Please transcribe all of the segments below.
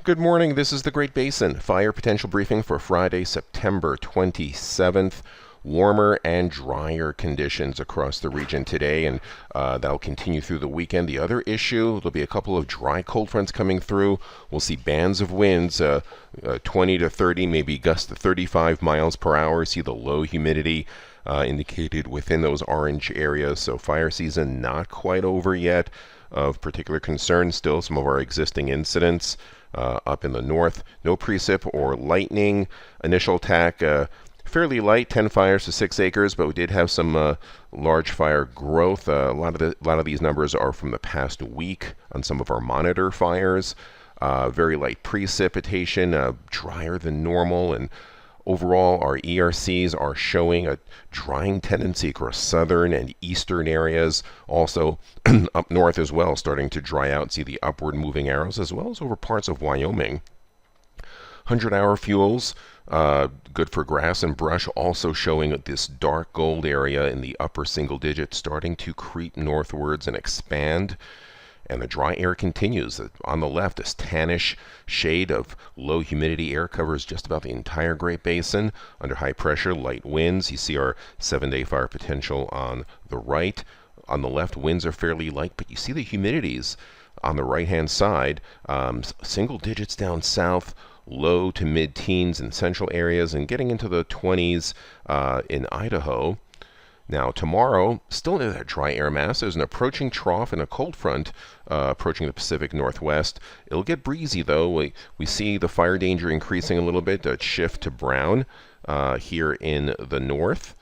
Good morning. This is the Great Basin Fire Potential Briefing for Friday, September 27th. Warmer and drier conditions across the region today, and that'll continue through the weekend. The other issue, there'll be a couple of dry cold fronts coming through. We'll see bands of winds, 20 to 30, maybe gusts to 35 miles per hour. See the low humidity indicated within those orange areas. So fire season not quite over yet. Of particular concern still some of our existing incidents up in the north. No precip or lightning. Initial attack fairly light, 10 fires to 6 acres, but we did have some large fire growth. A lot of these numbers are from the past week on some of our monitor fires. Very light precipitation, drier than normal, and overall, our ERCs are showing a drying tendency across southern and eastern areas. Also, up north as well, starting to dry out. See the upward moving arrows, as well as over parts of Wyoming. 100-hour fuels, good for grass and brush, also showing this dark gold area in the upper single digits, starting to creep northwards and expand. And the dry air continues. On the left, this tannish shade of low humidity air covers just about the entire Great Basin. Under high pressure, light winds. You see our 7-day fire potential on the right. On the left, winds are fairly light, but you see the humidities on the right-hand side. Single digits down south, low to mid-teens in central areas, and getting into the 20s in Idaho. Now, tomorrow, still in that dry air mass, there's an approaching trough and a cold front approaching the Pacific Northwest. It'll get breezy, though. We see the fire danger increasing a little bit, a shift to brown here in the north.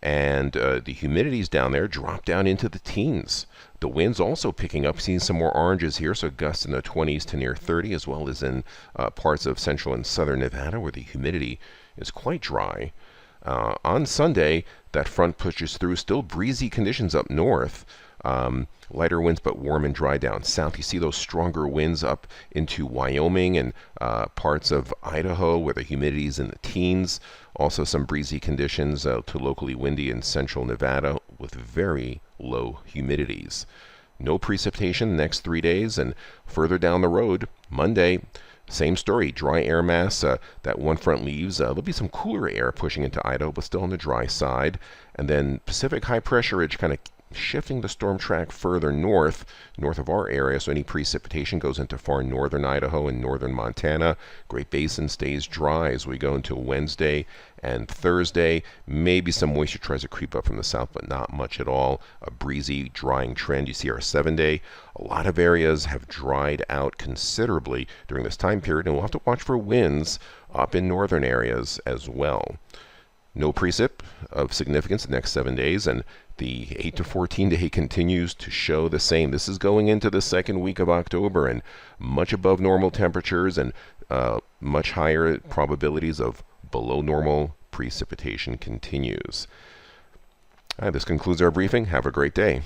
And the humidities down there drop down into the teens. The winds also picking up, seeing some more oranges here, so gusts in the 20s to near 30, as well as in parts of central and southern Nevada, where the humidity is quite dry. On Sunday, that front pushes through. Still breezy conditions up north. Lighter winds, but warm and dry down south. You see those stronger winds up into Wyoming and parts of Idaho, where the humidity is in the teens. Also some breezy conditions to locally windy in central Nevada with very low humidities. No precipitation the next 3 days, and further down the road, Monday, same story, dry air mass. That one front leaves. There'll be some cooler air pushing into Idaho, but still on the dry side. And then Pacific high pressure ridge kind of shifting the storm track further north of our area, so any precipitation goes into far northern Idaho and northern Montana. Great Basin stays dry as we go into Wednesday and Thursday. Maybe some moisture tries to creep up from the south, but not much at all. A breezy, drying trend. You see our 7-day. A lot of areas have dried out considerably during this time period, and we'll have to watch for winds up in northern areas as well. No precip of significance the next 7 days, and the 8 to 14 day continues to show the same. This is going into the second week of October, and much above normal temperatures and much higher probabilities of below normal precipitation continues. This concludes our briefing. Have a great day.